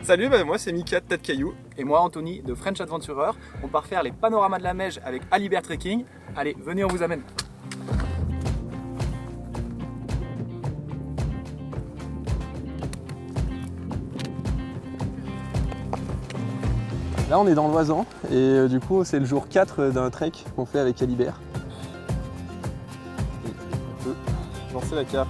Salut, moi c'est Mika de Tête Caillou. Et moi, Anthony, de French Adventurer. On part faire les panoramas de la Meije avec Alibert Trekking. Allez, venez, on vous amène. Là on est dans l'Oisan et du coup c'est le jour 4 d'un trek qu'on fait avec Alibert. Et on peut lancer la carte.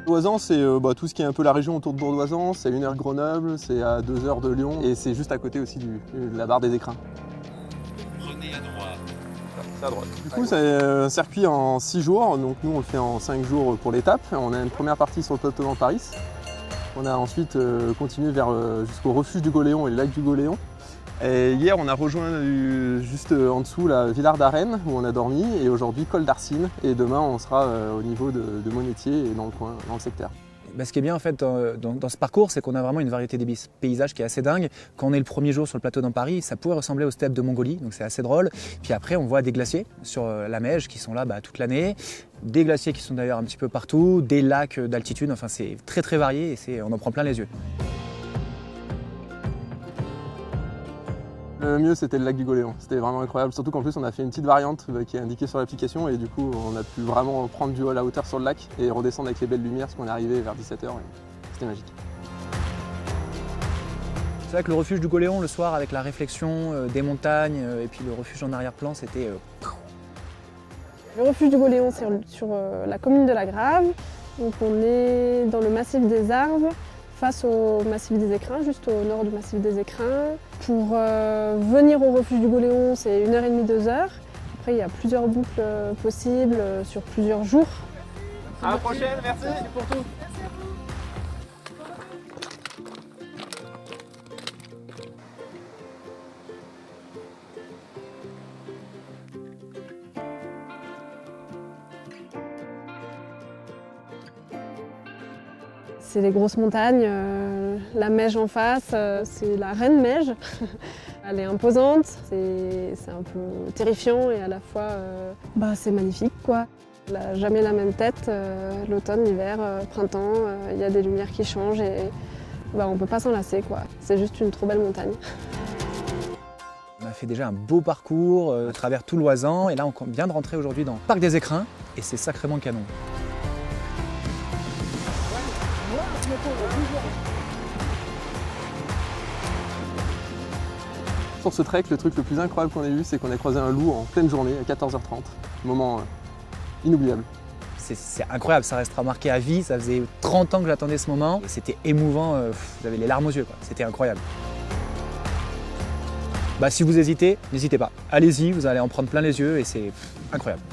L'Oisan c'est tout ce qui est un peu la région autour de Bourg-d'Oisan, c'est à 1 heure de Grenoble, c'est à 2 heures de Lyon et c'est juste à côté aussi de la barre des Écrins. Prenez à droite. C'est à droite. Du coup c'est un circuit en 6 jours, donc nous on le fait en 5 jours pour l'étape. On a une première partie sur le plateau d'Amparis. On a ensuite continué jusqu'au refuge du Goléon et le lac du Goléon. Et hier, on a rejoint juste en dessous la Villard d'Arène où on a dormi et aujourd'hui Col d'Arcine. Et demain, on sera au niveau de Monétier et dans le coin, dans le secteur. Ce qui est bien en fait dans ce parcours, c'est qu'on a vraiment une variété des paysages qui est assez dingue. Quand on est le premier jour sur le plateau d'Amparis, ça pourrait ressembler aux steppes de Mongolie, donc c'est assez drôle. Puis après, on voit des glaciers sur la Meije qui sont là toute l'année, des glaciers qui sont d'ailleurs un petit peu partout, des lacs d'altitude, enfin c'est très très varié et on en prend plein les yeux. Le mieux, c'était le lac du Goléon. C'était vraiment incroyable, surtout qu'en plus, on a fait une petite variante qui est indiquée sur l'application et du coup, on a pu vraiment prendre du haut à hauteur sur le lac et redescendre avec les belles lumières parce qu'on est arrivé vers 17h. C'était magique. C'est vrai que le refuge du Goléon, le soir, avec la réflexion des montagnes et puis le refuge en arrière-plan, c'était... Le refuge du Goléon, c'est sur la commune de la Grave. Donc on est dans le massif des Arves, face au massif des Écrins, juste au nord du massif des Écrins. Pour venir au refuge du Goléon, c'est 1h30, 2 heures. Après, il y a plusieurs boucles possibles sur plusieurs jours. À la prochaine, merci. Merci pour tout. C'est les grosses montagnes, la Meije en face, c'est la reine Meije. Elle est imposante, c'est un peu terrifiant et à la fois c'est magnifique quoi. Elle n'a jamais la même tête, l'automne, l'hiver, printemps, il y a des lumières qui changent et on ne peut pas s'en lasser quoi. C'est juste une trop belle montagne. On a fait déjà un beau parcours à travers tout l'Oisan et là on vient de rentrer aujourd'hui dans le parc des Écrins et c'est sacrément canon. Sur ce trek, le truc le plus incroyable qu'on ait eu, c'est qu'on a croisé un loup en pleine journée à 14h30. Moment inoubliable. C'est incroyable, ça restera marqué à vie. Ça faisait 30 ans que j'attendais ce moment. C'était émouvant, j'avais les larmes aux yeux, c'était incroyable. Si vous hésitez, n'hésitez pas. Allez-y, vous allez en prendre plein les yeux et c'est incroyable.